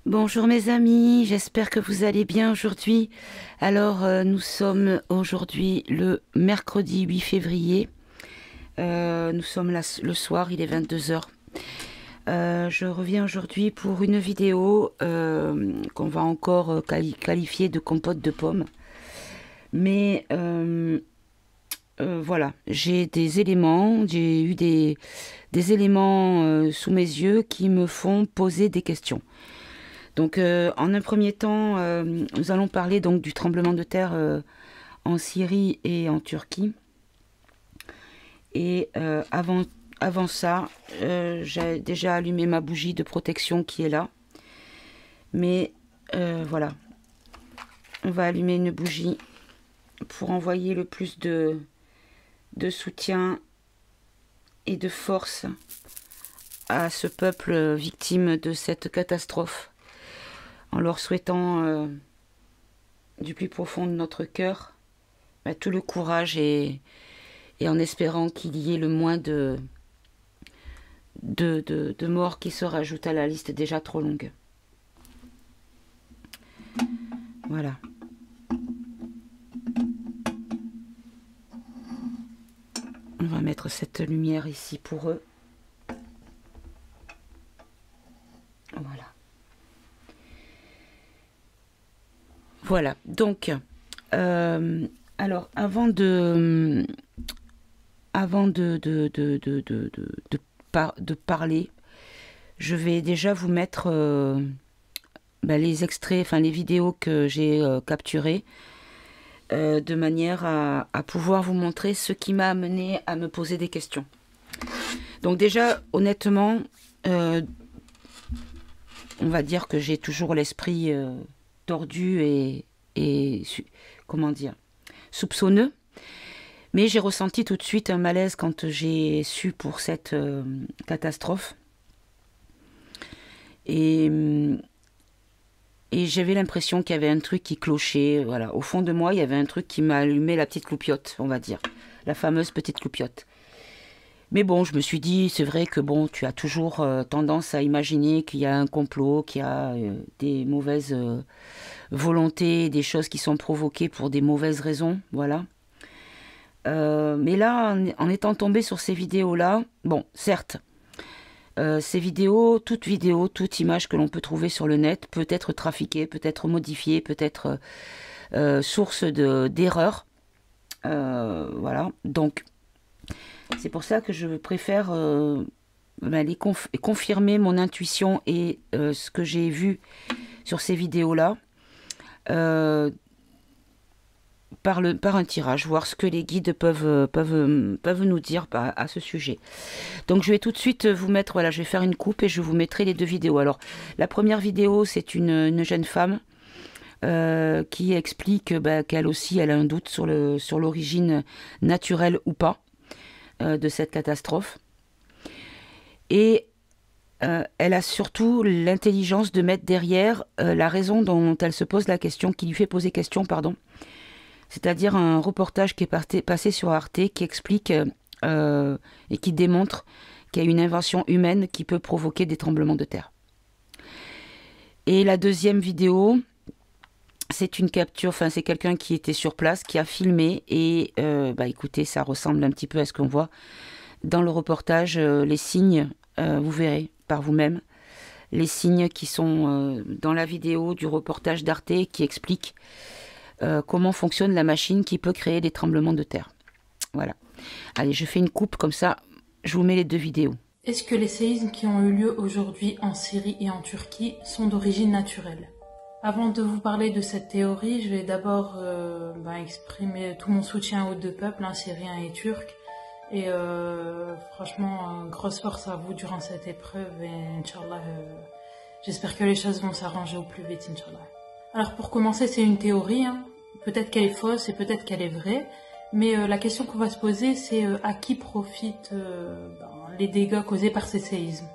Bonjour mes amis, j'espère que vous allez bien aujourd'hui. Alors nous sommes aujourd'hui le mercredi 8 février. Nous sommes là le soir, il est 22 heures. Je reviens aujourd'hui pour une vidéo qu'on va encore qualifier de compote de pommes. Mais voilà, j'ai des éléments, j'ai eu des éléments sous mes yeux qui me font poser des questions. Donc, en un premier temps, nous allons parler donc du tremblement de terre en Syrie et en Turquie. Et avant ça, j'ai déjà allumé ma bougie de protection qui est là. Mais voilà, on va allumer une bougie pour envoyer le plus de soutien et de force à ce peuple victime de cette catastrophe. En leur souhaitant du plus profond de notre cœur tout le courage et en espérant qu'il y ait le moins de morts qui se rajoutent à la liste déjà trop longue. Voilà. On va mettre cette lumière ici pour eux. Voilà. Voilà, donc, alors avant de parler, je vais déjà vous mettre les extraits, enfin les vidéos que j'ai capturées, de manière à pouvoir vous montrer ce qui m'a amené à me poser des questions. Donc déjà, honnêtement, on va dire que j'ai toujours l'esprit tordu et comment dire, soupçonneux, mais j'ai ressenti tout de suite un malaise quand j'ai su pour cette catastrophe et j'avais l'impression qu'il y avait un truc qui clochait. Voilà, au fond de moi il y avait un truc qui m'a allumé la petite cloupiote, on va dire, la fameuse petite cloupiote. Mais bon, je me suis dit, c'est vrai que bon, tu as toujours tendance à imaginer qu'il y a un complot, qu'il y a des mauvaises volontés, des choses qui sont provoquées pour des mauvaises raisons, voilà. Mais là, en étant tombé sur ces vidéos-là, bon, certes, ces vidéos, toute image que l'on peut trouver sur le net peut être trafiquée, peut être modifiée, peut être source d'erreurs. Voilà, donc c'est pour ça que je préfère confirmer mon intuition et ce que j'ai vu sur ces vidéos-là par un tirage, voir ce que les guides peuvent nous dire à ce sujet. Donc je vais tout de suite vous mettre, voilà, je vais faire une coupe et je vous mettrai les deux vidéos. Alors la première vidéo, c'est une jeune femme qui explique qu'elle aussi elle a un doute sur l'origine naturelle ou pas de cette catastrophe. Et elle a surtout l'intelligence de mettre derrière la raison dont elle se pose la question, qui lui fait poser question, pardon. C'est-à-dire un reportage qui est passé sur Arte qui explique et qui démontre qu'il y a une invention humaine qui peut provoquer des tremblements de terre. Et la deuxième vidéo, c'est une capture, enfin c'est quelqu'un qui était sur place, qui a filmé et écoutez, ça ressemble un petit peu à ce qu'on voit dans le reportage, les signes, vous verrez par vous-même, les signes qui sont dans la vidéo du reportage d'Arte qui explique comment fonctionne la machine qui peut créer des tremblements de terre. Voilà. Allez, je fais une coupe comme ça, je vous mets les deux vidéos. Est-ce que les séismes qui ont eu lieu aujourd'hui en Syrie et en Turquie sont d'origine naturelle? Avant de vous parler de cette théorie, je vais d'abord exprimer tout mon soutien aux deux peuples, syriens et turcs. Et franchement, grosse force à vous durant cette épreuve. Et Inch'Allah, j'espère que les choses vont s'arranger au plus vite, Inch'Allah. Alors pour commencer, c'est une théorie. Peut-être qu'elle est fausse et peut-être qu'elle est vraie. Mais la question qu'on va se poser, c'est à qui profitent les dégâts causés par ces séismes.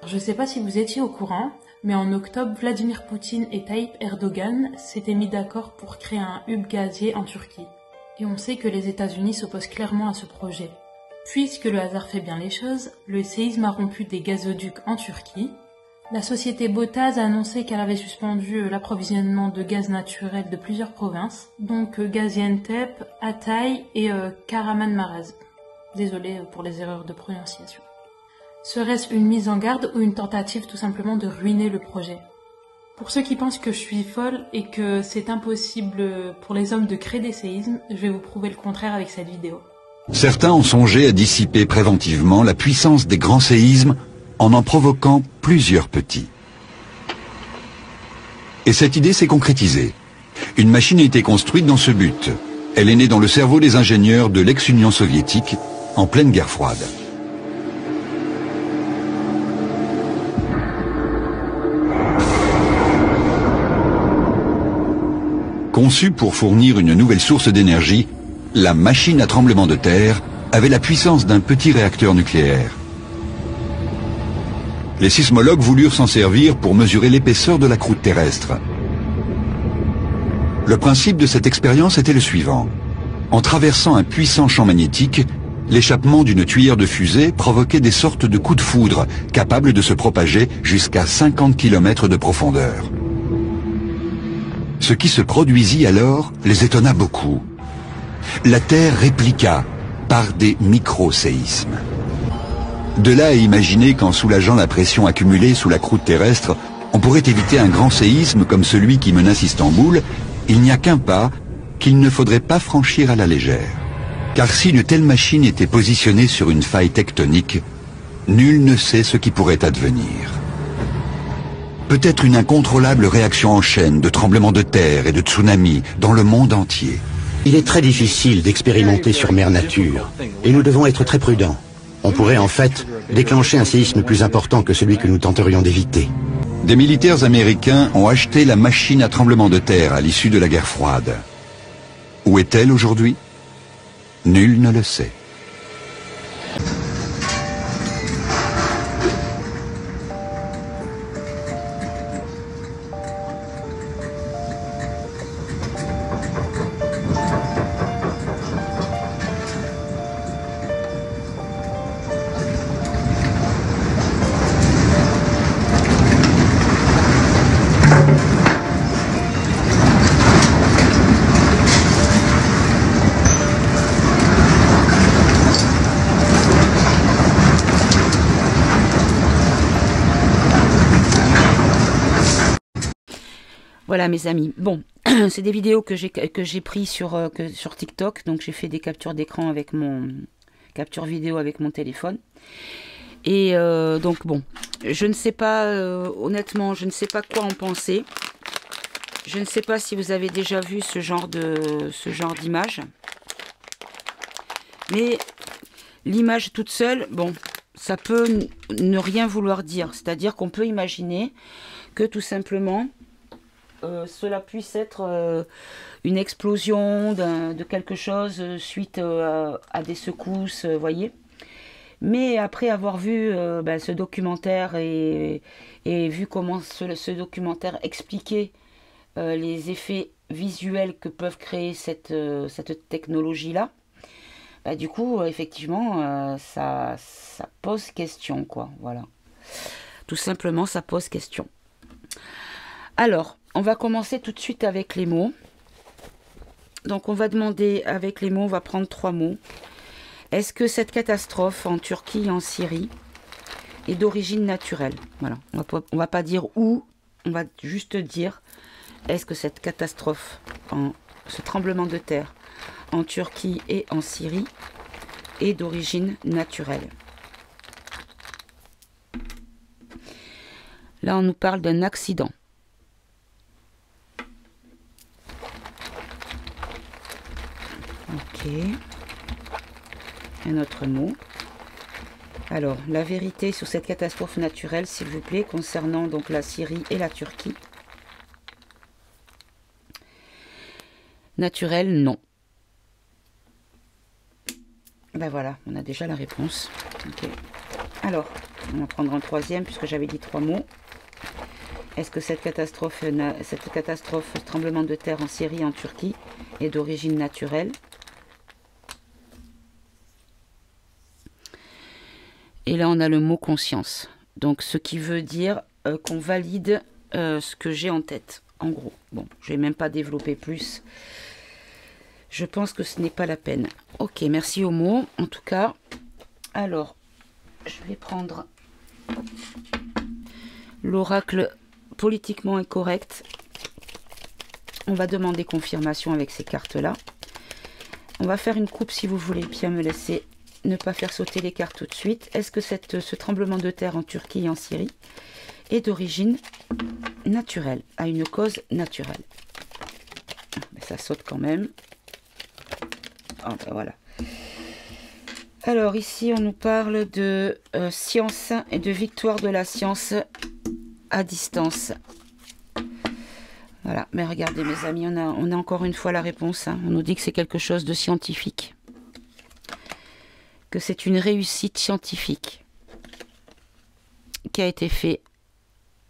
Je ne sais pas si vous étiez au courant, mais en octobre, Vladimir Poutine et Tayyip Erdogan s'étaient mis d'accord pour créer un hub gazier en Turquie. Et on sait que les États-Unis s'opposent clairement à ce projet. Puisque le hasard fait bien les choses, le séisme a rompu des gazoducs en Turquie, La société Botaz a annoncé qu'elle avait suspendu l'approvisionnement de gaz naturel de plusieurs provinces, donc Gaziantep, Hatay et Kahramanmaraş. Désolé pour les erreurs de prononciation. Serait-ce une mise en garde ou une tentative tout simplement de ruiner le projet? Pour ceux qui pensent que je suis folle et que c'est impossible pour les hommes de créer des séismes, je vais vous prouver le contraire avec cette vidéo. Certains ont songé à dissiper préventivement la puissance des grands séismes en provoquant plusieurs petits. Et cette idée s'est concrétisée. Une machine a été construite dans ce but. Elle est née dans le cerveau des ingénieurs de l'ex-Union soviétique en pleine guerre froide. Conçue pour fournir une nouvelle source d'énergie, la machine à tremblement de terre avait la puissance d'un petit réacteur nucléaire. Les sismologues voulurent s'en servir pour mesurer l'épaisseur de la croûte terrestre. Le principe de cette expérience était le suivant. En traversant un puissant champ magnétique, l'échappement d'une tuyère de fusée provoquait des sortes de coups de foudre capables de se propager jusqu'à 50 km de profondeur. Ce qui se produisit alors les étonna beaucoup. La Terre répliqua par des micro-séismes. De là à imaginer qu'en soulageant la pression accumulée sous la croûte terrestre, on pourrait éviter un grand séisme comme celui qui menace Istanbul, il n'y a qu'un pas qu'il ne faudrait pas franchir à la légère. Car si une telle machine était positionnée sur une faille tectonique, nul ne sait ce qui pourrait advenir. Peut-être une incontrôlable réaction en chaîne de tremblements de terre et de tsunamis dans le monde entier. Il est très difficile d'expérimenter sur mère nature, et nous devons être très prudents. On pourrait en fait déclencher un séisme plus important que celui que nous tenterions d'éviter. Des militaires américains ont acheté la machine à tremblement de terre à l'issue de la guerre froide. Où est-elle aujourd'hui? Nul ne le sait. Voilà mes amis. Bon, c'est des vidéos que j'ai pris sur TikTok. Donc j'ai fait des captures d'écran avec mon capture vidéo avec mon téléphone. Et donc bon, je ne sais pas, honnêtement, je ne sais pas quoi en penser. Je ne sais pas si vous avez déjà vu ce genre d'image. Mais l'image toute seule, bon, ça peut ne rien vouloir dire. C'est-à-dire qu'on peut imaginer que tout simplement cela puisse être une explosion de quelque chose suite à des secousses, voyez. Mais après avoir vu ce documentaire et vu comment ce documentaire expliquait les effets visuels que peuvent créer cette technologie-là, du coup, effectivement, ça pose question, quoi. Voilà. Tout simplement, ça pose question. Alors, on va commencer tout de suite avec les mots. Donc, on va demander avec les mots, on va prendre 3 mots. Est-ce que cette catastrophe en Turquie et en Syrie est d'origine naturelle? Voilà, on va pas dire où, on va juste dire est-ce que cette catastrophe, ce tremblement de terre en Turquie et en Syrie est d'origine naturelle. Là, on nous parle d'un accident. Ok. Un autre mot. Alors, la vérité sur cette catastrophe naturelle, s'il vous plaît, concernant donc la Syrie et la Turquie. Naturel, non. Ben voilà, on a déjà la réponse. Okay. Alors, on va prendre un troisième puisque j'avais dit 3 mots. Est-ce que cette catastrophe, tremblement de terre en Syrie et en Turquie, est d'origine naturelle? Et là, on a le mot conscience. Donc, ce qui veut dire qu'on valide ce que j'ai en tête, en gros. Bon, je vais même pas développer plus. Je pense que ce n'est pas la peine. Ok, merci Homo, en tout cas. Alors, je vais prendre l'oracle politiquement incorrect. On va demander confirmation avec ces cartes-là. On va faire une coupe si vous voulez bien me laisser ne pas faire sauter les cartes tout de suite. Est-ce que ce tremblement de terre en Turquie et en Syrie est d'origine naturelle, à une cause naturelle? Mais ça saute quand même. Ah, ben voilà. Alors ici on nous parle de science et de victoire de la science à distance. Voilà, mais regardez mes amis, on a encore une fois la réponse. Hein. On nous dit que c'est quelque chose de scientifique. Que c'est une réussite scientifique qui a été fait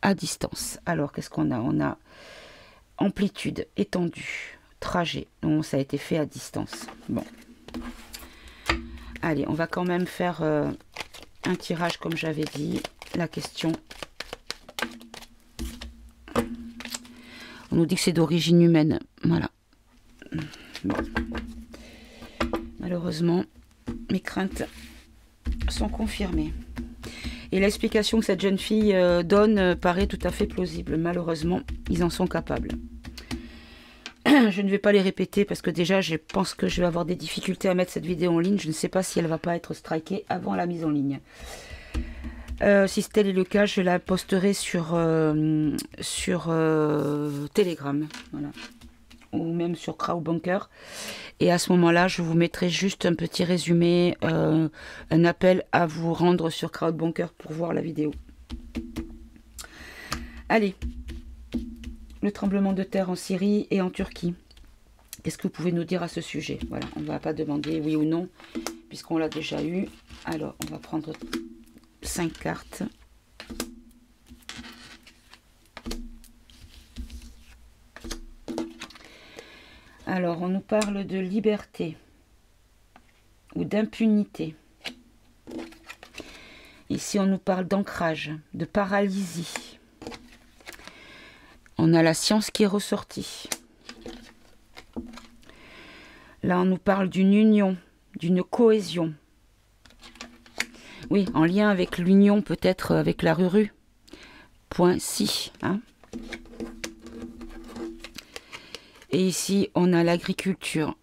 à distance. Alors qu'est-ce qu'on a? On a amplitude, étendue, trajet. Donc ça a été fait à distance. Bon. Allez, on va quand même faire un tirage comme j'avais dit. La question. On nous dit que c'est d'origine humaine. Voilà. Bon. Malheureusement, mes craintes sont confirmées. Et l'explication que cette jeune fille donne paraît tout à fait plausible. Malheureusement, ils en sont capables. Je ne vais pas les répéter parce que déjà, je pense que je vais avoir des difficultés à mettre cette vidéo en ligne. Je ne sais pas si elle ne va pas être strikée avant la mise en ligne. Si tel est le cas, je la posterai sur Telegram, voilà, ou même sur Crowdbunker. Et à ce moment-là, je vous mettrai juste un petit résumé, un appel à vous rendre sur Crowdbunker pour voir la vidéo. Allez, le tremblement de terre en Syrie et en Turquie. Qu'est-ce que vous pouvez nous dire à ce sujet? Voilà, on ne va pas demander oui ou non, puisqu'on l'a déjà eu. Alors, on va prendre 5 cartes. Alors, on nous parle de liberté ou d'impunité. Ici, on nous parle d'ancrage, de paralysie. On a la science qui est ressortie. Là, on nous parle d'une union, d'une cohésion. Oui, en lien avec l'union, peut-être avec la Ruru. Point si. Hein. Et ici, on a l'agriculture.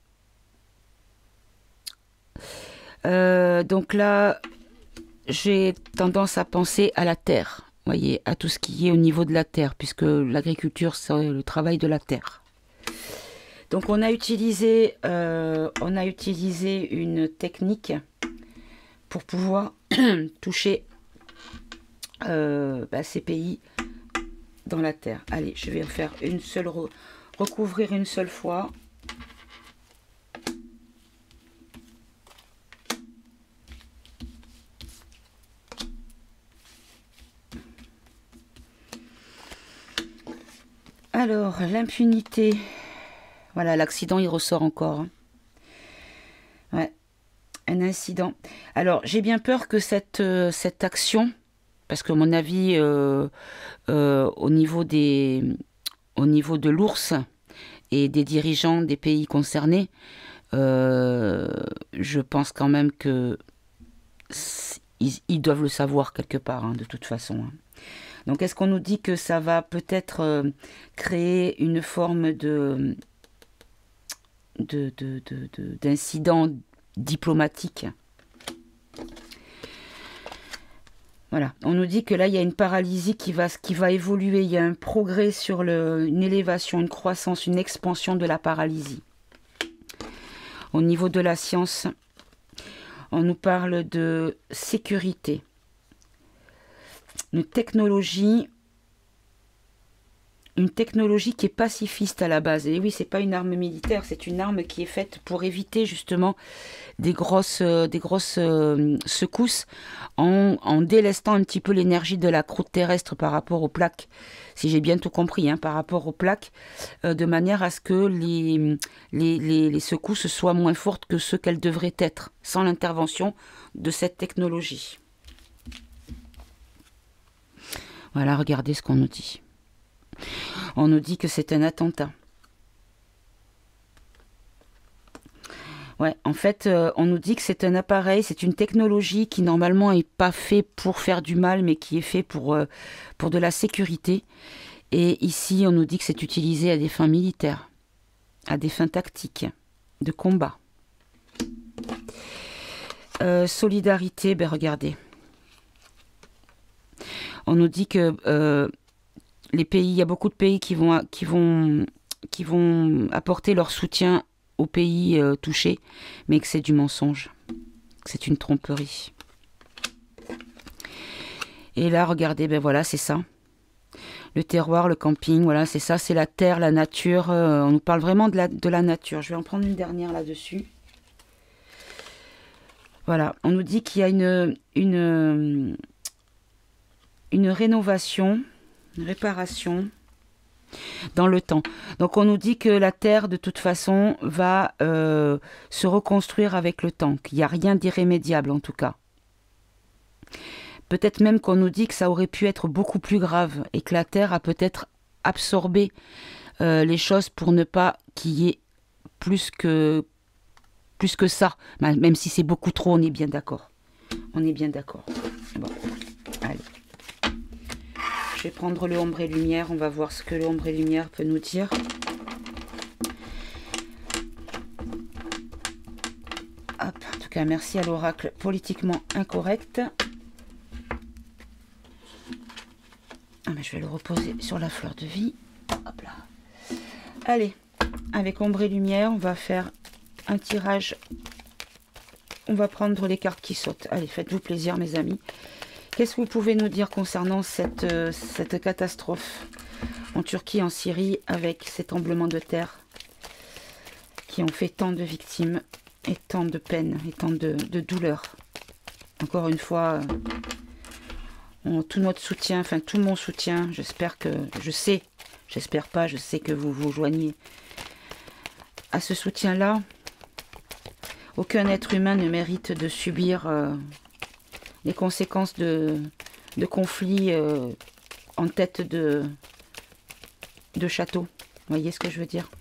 Donc là, j'ai tendance à penser à la terre. Vous voyez, à tout ce qui est au niveau de la terre, puisque l'agriculture, c'est le travail de la terre. Donc on a utilisé une technique pour pouvoir toucher ces pays dans la terre. Allez, je vais faire une seule recouvrir une seule fois. Alors, l'impunité. Voilà, l'accident, il ressort encore. Hein. Ouais, un incident. Alors, j'ai bien peur que cette action, parce que à mon avis, au niveau de l'ours et des dirigeants des pays concernés, je pense quand même que ils doivent le savoir quelque part, hein, de toute façon. Hein. Donc, est-ce qu'on nous dit que ça va peut-être créer une forme d'incident diplomatique? Voilà. On nous dit que là, il y a une paralysie qui va évoluer. Il y a un progrès sur une élévation, une croissance, une expansion de la paralysie. Au niveau de la science, on nous parle de sécurité. Une technologie qui est pacifiste à la base. Et oui, c'est pas une arme militaire, c'est une arme qui est faite pour éviter justement des grosses secousses en délestant un petit peu l'énergie de la croûte terrestre par rapport aux plaques, si j'ai bien tout compris, hein, par rapport aux plaques, de manière à ce que les secousses soient moins fortes que ce qu'elles devraient être, sans l'intervention de cette technologie. Voilà, regardez ce qu'on nous dit. On nous dit que c'est un attentat. Ouais, en fait, on nous dit que c'est un appareil, c'est une technologie qui normalement n'est pas fait pour faire du mal, mais qui est fait pour de la sécurité. Et ici, on nous dit que c'est utilisé à des fins militaires, à des fins tactiques, de combat. Solidarité, ben regardez. On nous dit que les pays, il y a beaucoup de pays qui vont apporter leur soutien aux pays touchés, mais que c'est du mensonge, que c'est une tromperie. Et là, regardez, ben voilà, c'est ça. Le terroir, le camping, voilà, c'est ça, c'est la terre, la nature. On nous parle vraiment de la nature. Je vais en prendre une dernière là-dessus. Voilà, on nous dit qu'il y a une rénovation, une réparation dans le temps. Donc on nous dit que la terre, de toute façon, va se reconstruire avec le temps, qu'il n'y a rien d'irrémédiable en tout cas. Peut-être même qu'on nous dit que ça aurait pu être beaucoup plus grave et que la terre a peut-être absorbé les choses pour ne pas qu'il y ait plus que ça. Même si c'est beaucoup trop, on est bien d'accord. On est bien d'accord. Bon, allez. Je vais prendre le ombre et lumière. On va voir ce que le ombre et lumière peut nous dire. Hop, en tout cas, merci à l'oracle politiquement incorrect. Ah, mais je vais le reposer sur la fleur de vie. Hop là. Allez, avec ombre et lumière, on va faire un tirage. On va prendre les cartes qui sautent. Allez, faites-vous plaisir, mes amis. Qu'est-ce que vous pouvez nous dire concernant cette catastrophe en Turquie, en Syrie, avec cet tremblement de terre qui ont fait tant de victimes et tant de peine et tant de douleur. Encore une fois, tout notre soutien, enfin tout mon soutien, j'espère que, j'espère pas, je sais que vous vous joignez à ce soutien-là. Aucun être humain ne mérite de subir les conséquences de conflits en tête de château. Vous voyez ce que je veux dire?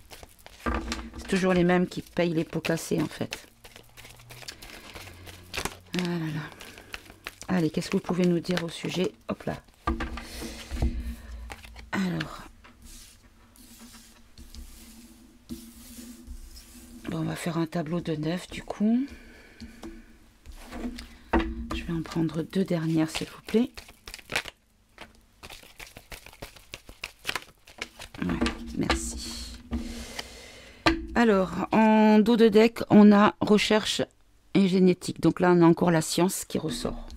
C'est toujours les mêmes qui payent les pots cassés en fait. Ah là là. Allez, qu'est-ce que vous pouvez nous dire au sujet? Hop là. Alors. Bon, on va faire un tableau de 9 du coup. Je vais en prendre 2 dernières s'il vous plaît. Ouais, merci. Alors, en dos de deck, on a recherche et génétique. Donc là, on a encore la science qui ressort.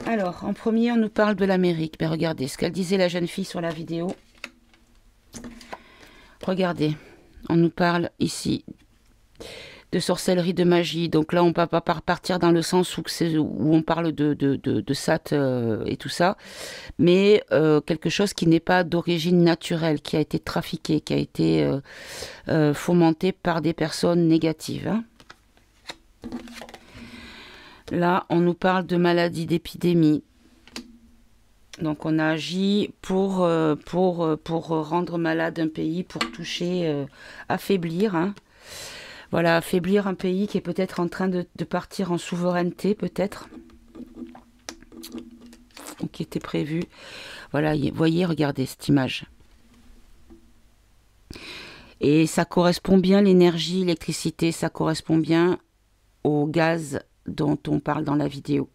Alors, en premier, on nous parle de l'Amérique. Ben, regardez ce qu'elle disait la jeune fille sur la vidéo. Regardez, on nous parle ici de sorcellerie, de magie. Donc là, on ne peut pas partir dans le sens où on parle de sat et tout ça. Mais quelque chose qui n'est pas d'origine naturelle, qui a été trafiqué, qui a été fomenté par des personnes négatives. Hein. Là, on nous parle de maladies, d'épidémies. Donc, on a agi pour rendre malade un pays, pour toucher, affaiblir. Hein. Voilà, affaiblir un pays qui est peut-être en train de partir en souveraineté, peut-être. Ou qui était prévu. Voilà, vous voyez, regardez cette image. Et ça correspond bien, l'énergie, l'électricité, ça correspond bien au gaz dont on parle dans la vidéo.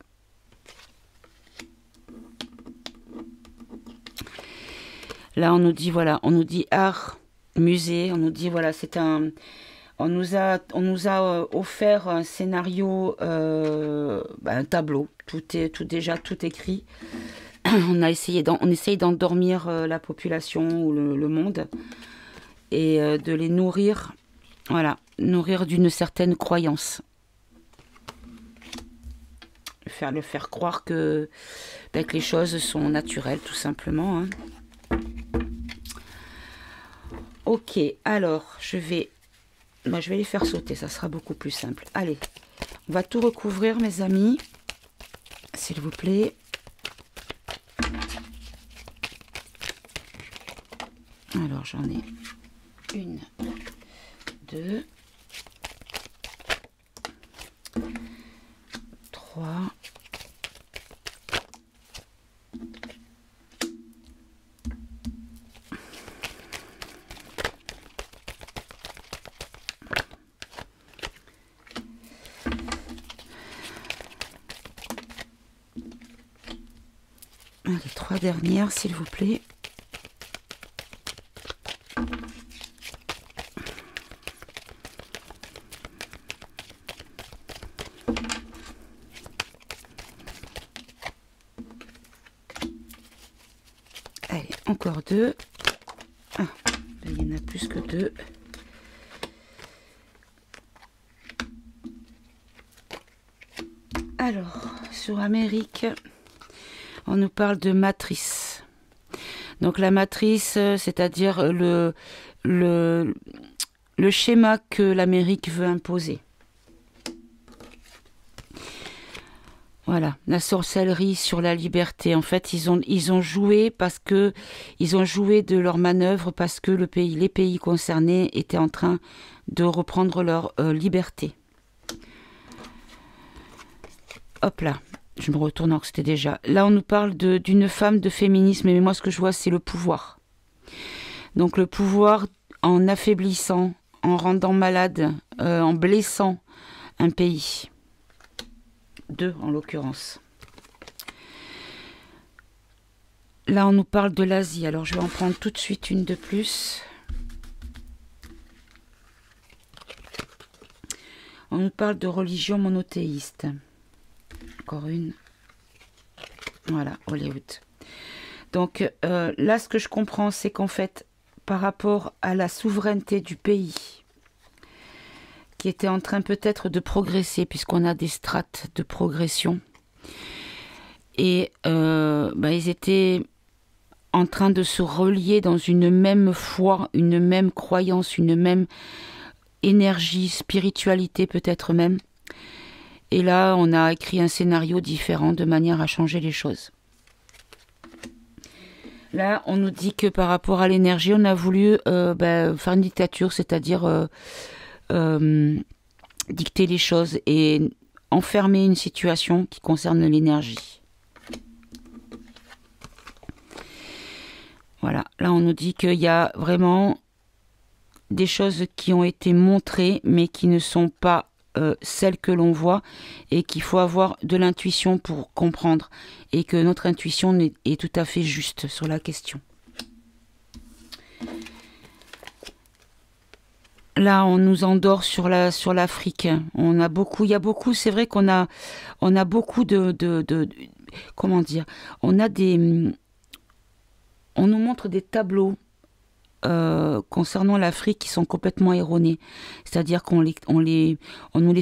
Là, on nous dit, voilà, on nous dit art, musée, on nous dit, voilà, c'est un... On nous a offert un scénario, un tableau, tout écrit. On essaye d'endormir la population ou le monde et de les nourrir, voilà, nourrir d'une certaine croyance. Le faire croire que les choses sont naturelles, tout simplement. Hein. Ok, alors, je vais les faire sauter, ça sera beaucoup plus simple. Allez, on va tout recouvrir, mes amis, s'il vous plaît. Alors j'en ai une, deux, trois, les trois dernières s'il vous plaît. Allez, encore deux. Ah, il y en a plus que deux. Alors, sur Amérique, on nous parle de matrice. Donc la matrice, c'est-à-dire le schéma que l'Amérique veut imposer. Voilà, la sorcellerie sur la liberté. En fait, ils ont joué parce que ils ont joué de leur manœuvre parce que les pays concernés étaient en train de reprendre leur liberté. Hop là, je me retourne alors que c'était déjà. Là, on nous parle d'une femme de féminisme, mais moi, ce que je vois, c'est le pouvoir. Donc, le pouvoir en affaiblissant, en rendant malade, en blessant un pays. Deux, en l'occurrence. Là, on nous parle de l'Asie. Alors, je vais en prendre tout de suite une de plus. On nous parle de religion monothéiste. Encore une. Voilà, Hollywood. Donc, là, ce que je comprends, c'est qu'en fait, par rapport à la souveraineté du pays, qui était en train peut-être de progresser, puisqu'on a des strates de progression. Et ils étaient en train de se relier dans une même foi, une même croyance, une même énergie, spiritualité peut-être même. Et là, on a écrit un scénario différent de manière à changer les choses. Là, on nous dit que par rapport à l'énergie, on a voulu faire une dictature, c'est-à-dire... dicter les choses et enfermer une situation qui concerne l'énergie. Voilà, là on nous dit qu'il y a vraiment des choses qui ont été montrées mais qui ne sont pas celles que l'on voit et qu'il faut avoir de l'intuition pour comprendre et que notre intuition est tout à fait juste sur la question. Là, on nous endort sur l'Afrique. On a beaucoup, il y a beaucoup. C'est vrai qu'on a beaucoup comment dire. On nous montre des tableaux concernant l'Afrique qui sont complètement erronés. C'est-à-dire qu'on nous les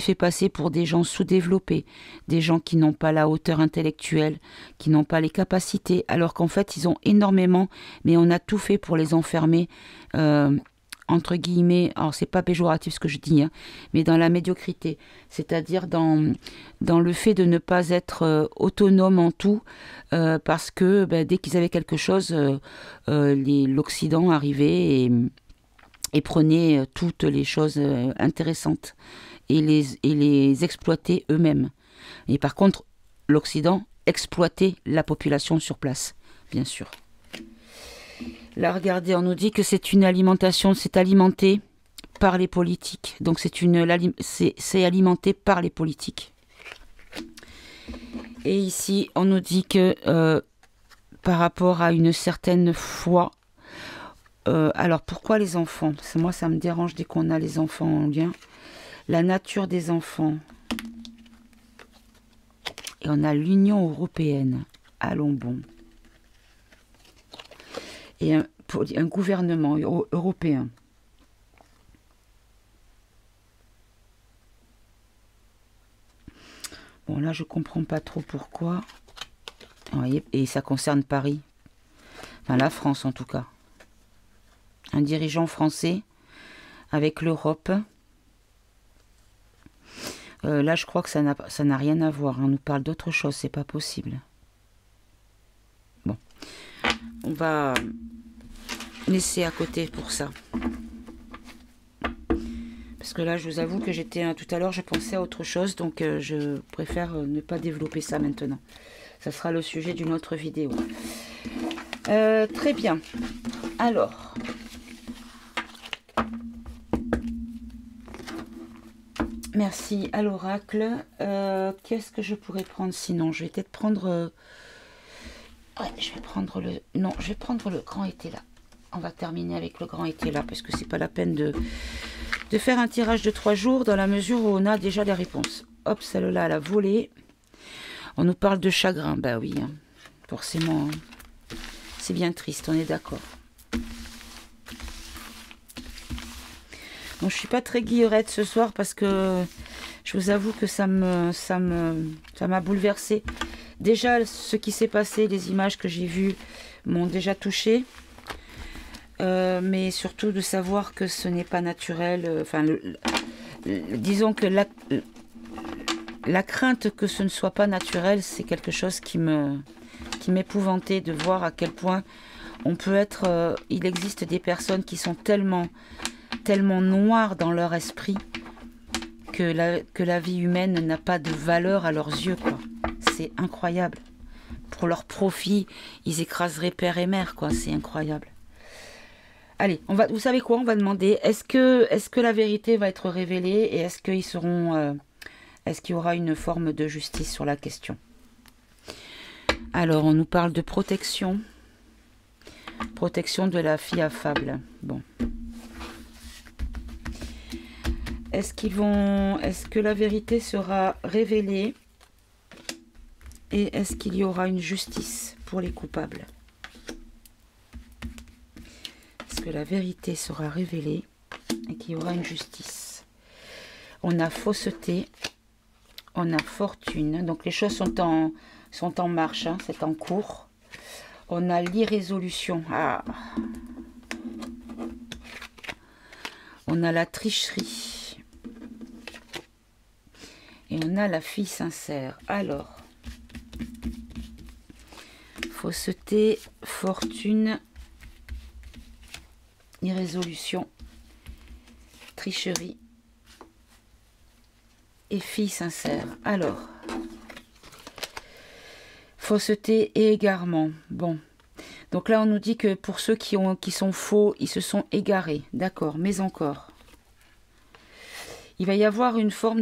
fait passer pour des gens sous-développés, des gens qui n'ont pas la hauteur intellectuelle, qui n'ont pas les capacités, alors qu'en fait ils ont énormément, mais on a tout fait pour les enfermer. Entre guillemets, alors c'est pas péjoratif ce que je dis, hein, mais dans la médiocrité, c'est-à-dire dans le fait de ne pas être autonome en tout, parce que dès qu'ils avaient quelque chose, l'Occident arrivait et prenait toutes les choses intéressantes et les exploitait eux-mêmes. Et par contre, l'Occident exploitait la population sur place, bien sûr. Là, regardez, on nous dit que c'est une alimentation, c'est alimenté par les politiques. Donc, c'est alimenté par les politiques. Et ici, on nous dit que par rapport à une certaine foi... alors, pourquoi les enfants? Moi, ça me dérange dès qu'on a les enfants en lien. La nature des enfants. Et on a l'Union européenne. Allons bon. Et un gouvernement européen. Bon, là, je comprends pas trop pourquoi. Vous voyez, et ça concerne Paris. Enfin, la France, en tout cas. Un dirigeant français avec l'Europe. Là, je crois que ça n'a rien à voir. On nous parle d'autre chose, c'est pas possible. Bon. On va laisser à côté pour ça. Parce que là, je vous avoue que j'étais tout à l'heure, je pensais à autre chose, donc je préfère ne pas développer ça maintenant. Ça sera le sujet d'une autre vidéo. Très bien. Alors, merci à l'oracle. Qu'est-ce que je pourrais prendre sinon? Je vais peut-être prendre... ouais, je vais prendre le... Non, je vais prendre le grand été là. On va terminer avec le grand été là, parce que c'est pas la peine de faire un tirage de 3 jours dans la mesure où on a déjà les réponses. Hop, celle-là, elle a volé. On nous parle de chagrin. Bah oui, hein, forcément. Hein. C'est bien triste, on est d'accord. Bon, je suis pas très guillerette ce soir parce que je vous avoue que ça m'a bouleversée. Déjà, ce qui s'est passé, les images que j'ai vues m'ont déjà touchée. Mais surtout de savoir que ce n'est pas naturel. Enfin, disons que la crainte que ce ne soit pas naturel, c'est quelque chose qui m'épouvantait de voir à quel point on peut être... il existe des personnes qui sont tellement noires dans leur esprit que la vie humaine n'a pas de valeur à leurs yeux, quoi. C'est incroyable. Pour leur profit, ils écraseraient père et mère, quoi. C'est incroyable. Allez, vous savez quoi? On va demander, est-ce que la vérité va être révélée et est-ce qu'ils seront... est-ce qu'il y aura une forme de justice sur la question? Alors, on nous parle de protection. Protection de la fille affable. Bon. Est-ce que la vérité sera révélée et est-ce qu'il y aura une justice pour les coupables? Est-ce que la vérité sera révélée et qu'il y aura une justice? On a fausseté, on a fortune, donc les choses sont en marche, hein, c'est en cours. On a l'irrésolution, on a la tricherie et on a la fille sincère. Alors, fausseté, fortune, irrésolution, tricherie et fille sincère. Alors, fausseté et égarement. Bon, donc là on nous dit que pour ceux qui sont faux, ils se sont égarés. D'accord, mais encore. Il va y avoir une forme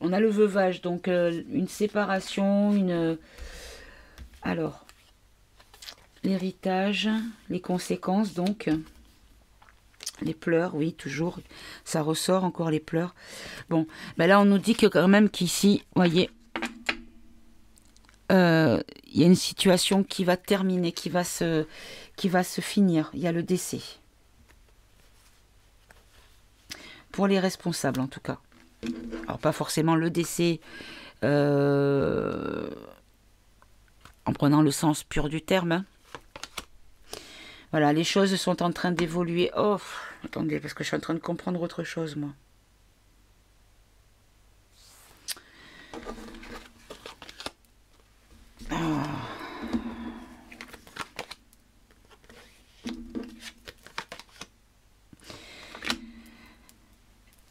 on a le veuvage, donc une séparation, alors, l'héritage, les conséquences, donc, les pleurs, oui, toujours, ça ressort encore les pleurs. Bon, ben là, on nous dit que quand même qu'ici, voyez, il y a une situation qui va terminer, qui va se finir. Il y a le décès. Pour les responsables, en tout cas. Alors, pas forcément le décès en prenant le sens pur du terme, hein. Voilà, les choses sont en train d'évoluer. Oh, attendez, parce que je suis en train de comprendre autre chose, moi. Ah.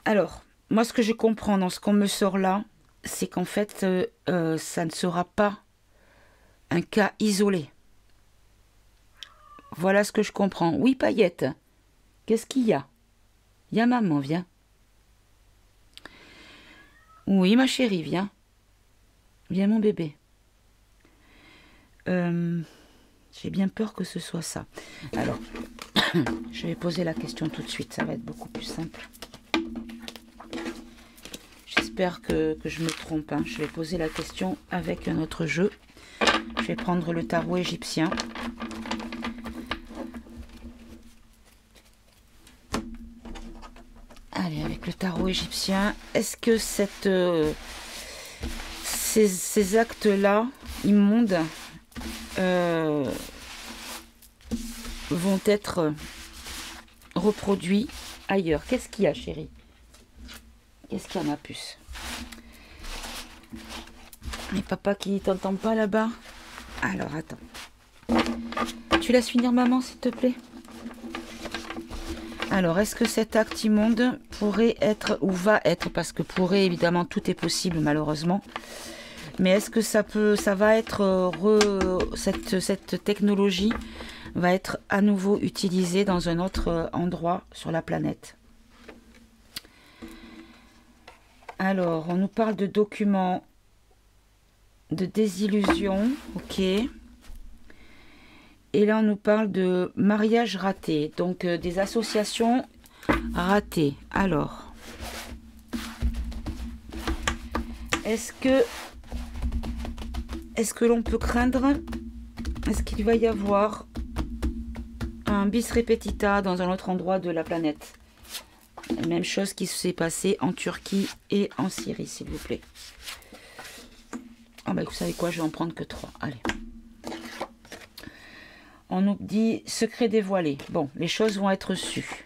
Alors, moi, ce que je comprends dans ce qu'on me sort là, c'est qu'en fait, ça ne sera pas un cas isolé. Voilà ce que je comprends. Oui, Paillette, qu'est-ce qu'il y a? Il y a maman, viens. Oui, ma chérie, viens. Viens, mon bébé. J'ai bien peur que ce soit ça. Alors, je vais poser la question tout de suite. Ça va être beaucoup plus simple. J'espère que je me trompe, hein. Je vais poser la question avec un autre jeu. Je vais prendre le tarot égyptien. Allez, avec le tarot égyptien, est-ce que ces actes-là, immondes, vont être reproduits ailleurs? Qu'est-ce qu'il y a, chérie? Qu'est-ce qu'il y en a plus? Et papa qui t'entend pas là-bas? Alors, attends. tu laisses finir maman, s'il te plaît? Alors, est-ce que cet acte immonde pourrait être, ou va être, parce que pourrait, évidemment, tout est possible, malheureusement. Mais est-ce que ça va être, cette technologie va être à nouveau utilisée dans un autre endroit sur la planète? Alors, on nous parle de documents de désillusion, ok. Et là, on nous parle de mariage raté, donc des associations ratées. Alors, est-ce que l'on peut craindre, est-ce qu'il va y avoir un bis repetita dans un autre endroit de la planète? La même chose qui s'est passée en Turquie et en Syrie, s'il vous plaît. Ah ben, vous savez quoi, je vais en prendre que 3. Allez. On nous dit secret dévoilé. Bon, les choses vont être sues.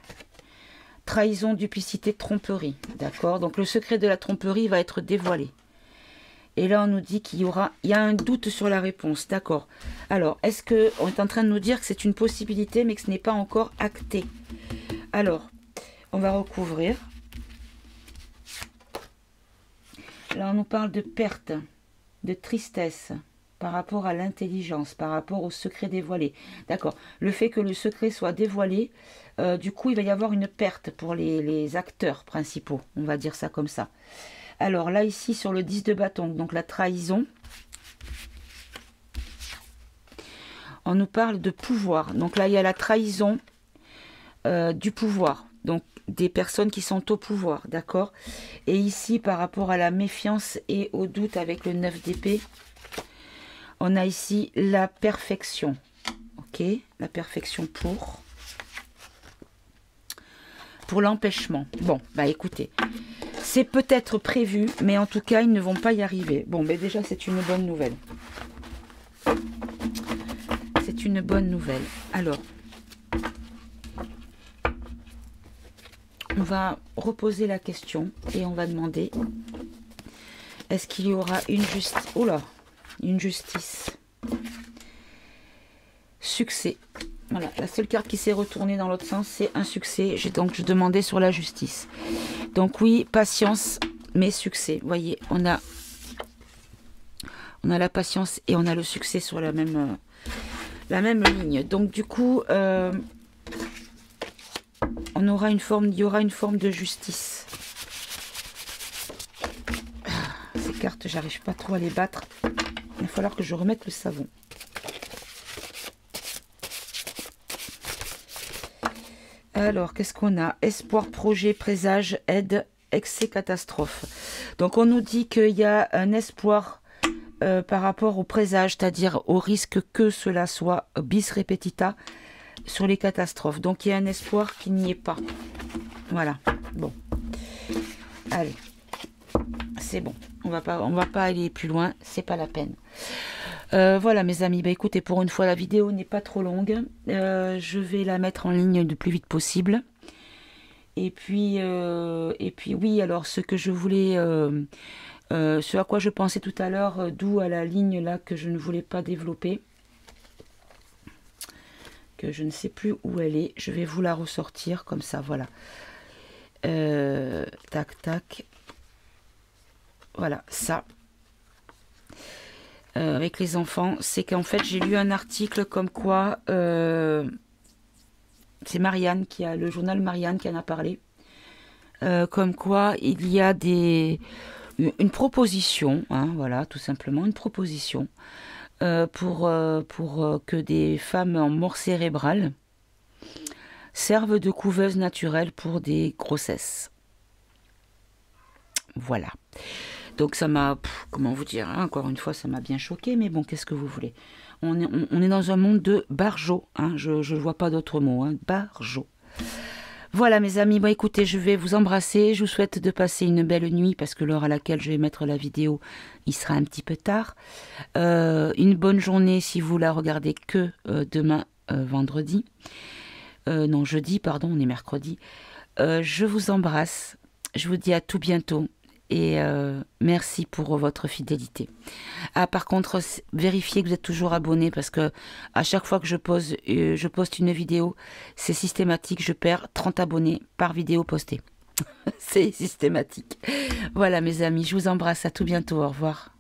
Trahison, duplicité, tromperie. D'accord? Donc le secret de la tromperie va être dévoilé. Et là, on nous dit qu'il y a un doute sur la réponse. D'accord. Alors, est-ce qu'on est en train de nous dire que c'est une possibilité, mais que ce n'est pas encore acté? Alors, on va recouvrir. Là, on nous parle de perte, de tristesse, par rapport à l'intelligence, par rapport au secret dévoilé. D'accord. Le fait que le secret soit dévoilé, du coup, il va y avoir une perte pour les acteurs principaux. On va dire ça comme ça. Alors là, ici, sur le 10 de bâton, donc la trahison, on nous parle de pouvoir. Donc là, il y a la trahison du pouvoir. Donc, des personnes qui sont au pouvoir, d'accord? Et ici, par rapport à la méfiance et au doute avec le 9 d'épée, on a ici la perfection. Ok? La perfection pour l'empêchement. Bon, bah écoutez, c'est peut-être prévu, mais en tout cas, ils ne vont pas y arriver. Bon, mais déjà, c'est une bonne nouvelle. C'est une bonne nouvelle. Alors, on va reposer la question et on va demander, est-ce qu'il y aura une justice? Oh là, une justice. Succès. Voilà, la seule carte qui s'est retournée dans l'autre sens, c'est un succès. Donc, je demandais sur la justice. Donc oui, patience, mais succès. Vous voyez, on a la patience et on a le succès sur la même ligne. Donc du coup, il y aura une forme de justice. Ces cartes, j'arrive pas trop à les battre. Il va falloir que je remette le savon. Alors, qu'est-ce qu'on a? Espoir, projet, présage, aide, excès, catastrophe. Donc, on nous dit qu'il y a un espoir par rapport au présage, c'est-à-dire au risque que cela soit bis repetita sur les catastrophes. Donc, il y a un espoir qui n'y est pas. Voilà. Bon. Allez. C'est bon. On va pas aller plus loin. C'est pas la peine. Voilà mes amis, bah écoutez, pour une fois la vidéo n'est pas trop longue, je vais la mettre en ligne le plus vite possible. Et puis oui, alors ce que je voulais, ce à quoi je pensais tout à l'heure, d'où à la ligne là que je ne voulais pas développer, que je ne sais plus où elle est, je vais vous la ressortir comme ça, voilà. Tac tac, voilà ça. Avec les enfants, c'est qu'en fait j'ai lu un article comme quoi c'est Marianne qui a, le journal Marianne qui en a parlé, comme quoi il y a une proposition, hein, voilà, tout simplement une proposition pour que des femmes en mort cérébrale servent de couveuse naturelle pour des grossesses. Voilà. Donc ça m'a, comment vous dire, hein, encore une fois, ça m'a bien choqué, mais bon, qu'est-ce que vous voulez? On est dans un monde de barjots, hein, je ne vois pas d'autre mot, hein, barjots. Voilà mes amis, bon écoutez, je vais vous embrasser, je vous souhaite de passer une belle nuit, parce que l'heure à laquelle je vais mettre la vidéo, il sera un petit peu tard. Une bonne journée si vous la regardez que demain, vendredi. Non, jeudi, pardon, on est mercredi. Je vous embrasse, je vous dis à tout bientôt. Et merci pour votre fidélité. Ah, par contre, vérifiez que vous êtes toujours abonné parce que à chaque fois que je poste une vidéo, c'est systématique. Je perds 30 abonnés par vidéo postée. C'est systématique. Voilà mes amis, je vous embrasse. À tout bientôt. Au revoir.